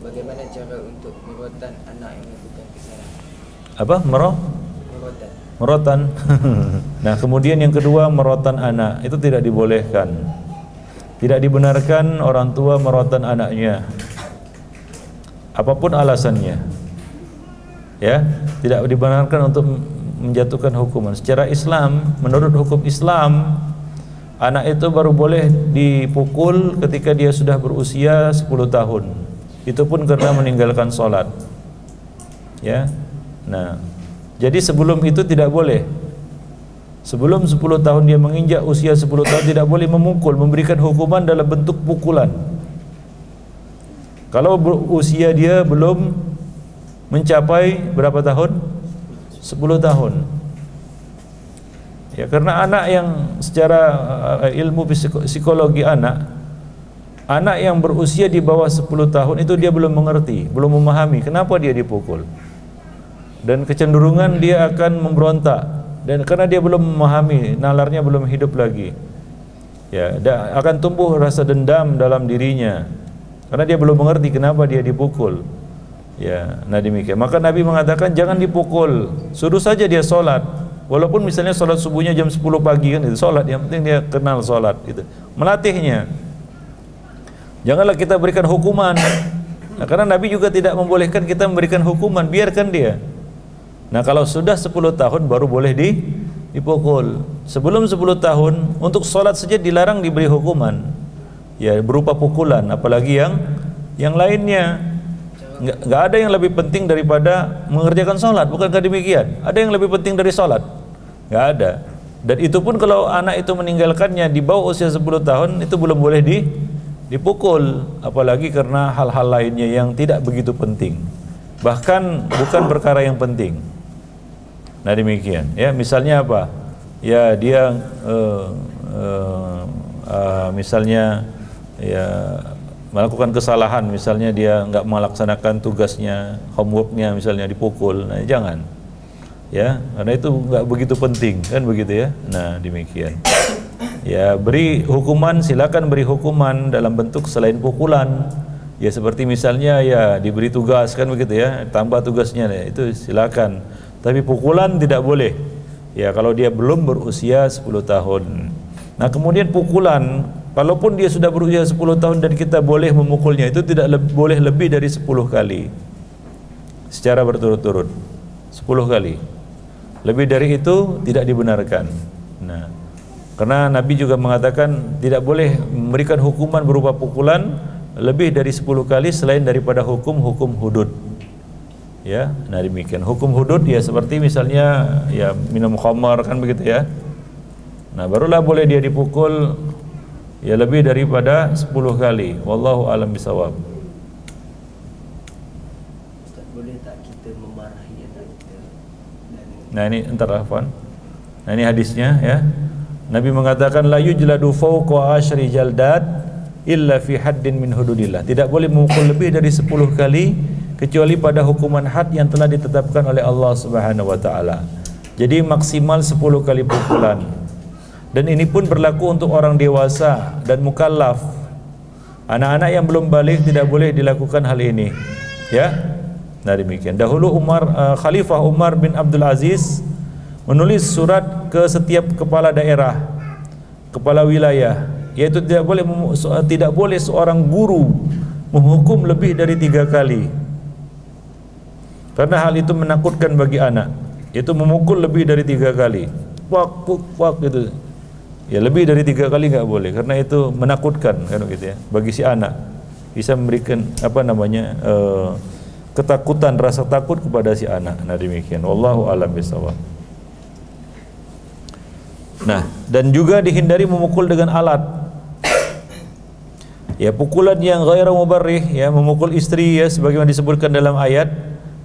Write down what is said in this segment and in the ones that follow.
bagaimana cara untuk merotan anak yang melakukan kesalahan? Apa? Merotan. Merotan. Nah, kemudian yang kedua, merotan anak itu tidak dibolehkan. Tidak dibenarkan orang tua merotan anaknya, apapun alasannya. Ya, tidak dibenarkan untuk menjatuhkan hukuman. Secara Islam, menurut hukum Islam, anak itu baru boleh dipukul ketika dia sudah berusia 10 tahun. Itu pun karena meninggalkan sholat. Ya. Nah, jadi sebelum itu tidak boleh. Sebelum 10 tahun dia menginjak usia 10 tahun tidak boleh memukul, memberikan hukuman dalam bentuk pukulan. Kalau usia dia belum mencapai berapa tahun? 10 tahun. Ya, karena anak yang secara ilmu psikologi anak yang berusia di bawah 10 tahun itu dia belum mengerti, belum memahami kenapa dia dipukul. Dan kecenderungan dia akan memberontak. Dan karena dia belum memahami, nalarnya belum hidup lagi, ya, akan tumbuh rasa dendam dalam dirinya karena dia belum mengerti kenapa dia dipukul. Ya, nah demikian. Maka Nabi mengatakan jangan dipukul, suruh saja dia sholat. Walaupun misalnya sholat subuhnya jam 10 pagi kan itu sholat, yang penting dia kenal sholat itu. Melatihnya. Janganlah kita berikan hukuman. Nah, karena Nabi juga tidak membolehkan kita memberikan hukuman, biarkan dia. Nah, kalau sudah 10 tahun baru boleh dipukul. Sebelum 10 tahun untuk sholat saja dilarang diberi hukuman, ya, berupa pukulan, apalagi yang lainnya. Nggak ada yang lebih penting daripada mengerjakan sholat, bukankah demikian? Ada yang lebih penting dari sholat? Nggak ada. Dan itu pun kalau anak itu meninggalkannya di bawah usia 10 tahun itu belum boleh dipukul, apalagi karena hal-hal lainnya yang tidak begitu penting, bahkan bukan perkara yang penting. Nah demikian, ya, misalnya apa? Ya, dia misalnya ya melakukan kesalahan, misalnya dia nggak melaksanakan tugasnya, homeworknya misalnya, dipukul. Nah jangan, ya, karena itu nggak begitu penting, kan begitu ya. Nah demikian, ya, beri hukuman, silakan beri hukuman dalam bentuk selain pukulan, ya, seperti misalnya ya diberi tugas, kan begitu ya, tambah tugasnya, ya, itu silakan. Tapi pukulan tidak boleh, ya, kalau dia belum berusia 10 tahun. Nah kemudian pukulan, walaupun dia sudah berusia 10 tahun dan kita boleh memukulnya, itu tidak boleh lebih dari 10 kali secara berturut-turut. 10 kali. Lebih dari itu tidak dibenarkan. Nah, karena Nabi juga mengatakan tidak boleh memberikan hukuman berupa pukulan lebih dari 10 kali selain daripada hukum-hukum hudud. Ya, nah demikian. Hukum hudud ya seperti misalnya ya minum khamar, kan begitu ya. Nah, barulah boleh dia dipukul ya lebih daripada 10 kali. Wallahu a'lam bishawab. Ustaz, boleh tak kita memarahi anak kita? Nah ini entar Afwan. Nah ini hadisnya ya. Nabi mengatakan la yujladu fawqa asyri jaldat illa fi haddin min hududillah. Tidak boleh memukul lebih dari 10 kali kecuali pada hukuman had yang telah ditetapkan oleh Allah Subhanahu wa taala. Jadi maksimal 10 kali pukulan. Dan ini pun berlaku untuk orang dewasa dan mukallaf. Anak-anak yang belum balik tidak boleh dilakukan hal ini. Ya. Nah demikian. Dahulu Khalifah Umar bin Abdul Aziz menulis surat ke setiap kepala daerah, kepala wilayah, yaitu tidak boleh seorang guru menghukum lebih dari 3 kali. Karena hal itu menakutkan bagi anak. Itu memukul lebih dari 3 kali. Wak gitu. Ya lebih dari 3 kali nggak boleh, karena itu menakutkan, kan gitu ya, bagi si anak. Bisa memberikan apa namanya ketakutan, rasa takut kepada si anak. Nah demikian. Wallahu a'lam bishawab. Nah, dan juga dihindari memukul dengan alat. Ya, pukulan yang ghairu mubarrih, ya, memukul istri, ya, sebagaimana disebutkan dalam ayat,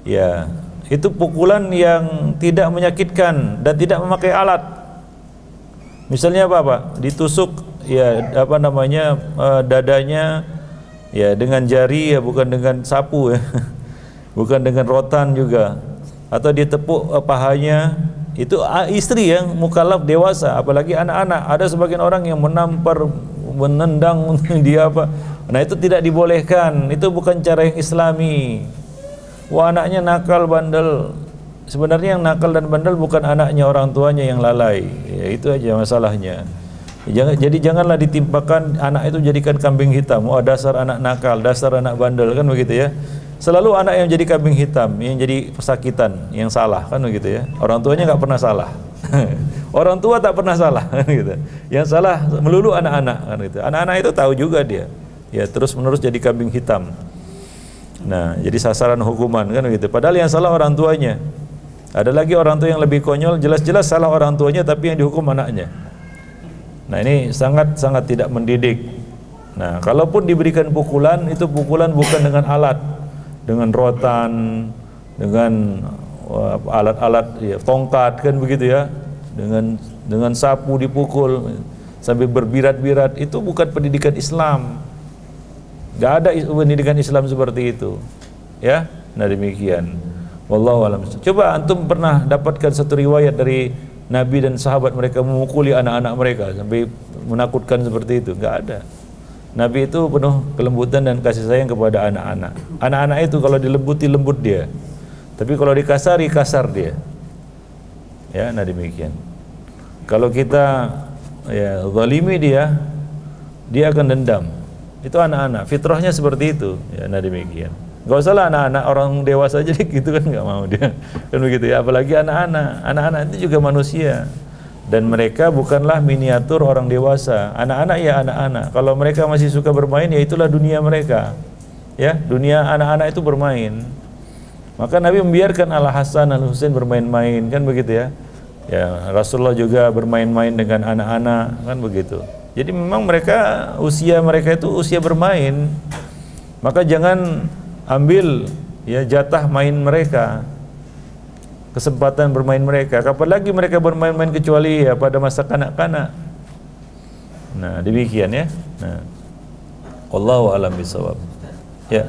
ya, itu pukulan yang tidak menyakitkan dan tidak memakai alat. Misalnya apa, Pak? Ditusuk, ya, apa namanya, dadanya, ya, dengan jari, ya, bukan dengan sapu, ya. Bukan dengan rotan juga. Atau ditepuk pahanya. Itu istri yang mukallaf dewasa, apalagi anak-anak. Ada sebagian orang yang menampar menendang dia apa. Nah itu tidak dibolehkan, itu bukan cara yang islami. Wah anaknya nakal bandel, sebenarnya yang nakal dan bandel bukan anaknya, orang tuanya yang lalai. Ya, itu aja masalahnya. Jadi janganlah ditimpakan anak itu jadikan kambing hitam. Oh dasar anak nakal, dasar anak bandel, kan begitu ya. Selalu anak yang jadi kambing hitam, yang jadi pesakitan, yang salah, kan begitu ya. Orang tuanya nggak pernah salah. Orang tua tak pernah salah, kan gitu. Yang salah melulu anak-anak, kan gitu. Anak-anak itu tahu juga dia. Ya terus menerus jadi kambing hitam. Nah, jadi sasaran hukuman, kan begitu. Padahal yang salah orang tuanya. Ada lagi orang tua yang lebih konyol, jelas-jelas salah orang tuanya tapi yang dihukum anaknya. Nah ini sangat-sangat tidak mendidik. Nah kalaupun diberikan pukulan, itu pukulan bukan dengan alat, dengan rotan, dengan alat-alat ya, tongkat, kan begitu ya, dengan sapu dipukul sampai berbirat-birat. Itu bukan pendidikan Islam. Gak ada pendidikan Islam seperti itu, ya. Nah demikian. Wallahu a'lam. Coba antum pernah dapatkan satu riwayat dari Nabi dan sahabat mereka memukuli anak-anak mereka sampai menakutkan seperti itu? Enggak ada. Nabi itu penuh kelembutan dan kasih sayang kepada anak-anak. Anak-anak itu kalau dilembuti lembut dia, tapi kalau dikasari kasar dia. Ya, nah demikian. Kalau kita ya zalimi dia akan dendam. Itu anak-anak, fitrahnya seperti itu. Ya, nah demikian. Gak usah lah anak-anak, orang dewasa aja gitu kan nggak mau dia, kan begitu ya. Apalagi anak-anak itu juga manusia dan mereka bukanlah miniatur orang dewasa. Anak-anak ya anak-anak. Kalau mereka masih suka bermain, ya itulah dunia mereka. Ya, dunia anak-anak itu bermain. Maka Nabi membiarkan Al Hasan Al Husain bermain-main, kan begitu ya. Ya, Rasulullah juga bermain-main dengan anak-anak, kan begitu. Jadi memang usia mereka itu usia bermain. Maka jangan ambil ya jatah main mereka, kesempatan bermain mereka. Kapan lagi mereka bermain-main kecuali ya pada masa kanak-kanak. Nah demikian ya. Nah, wallahu a'lam bishawab. Ya.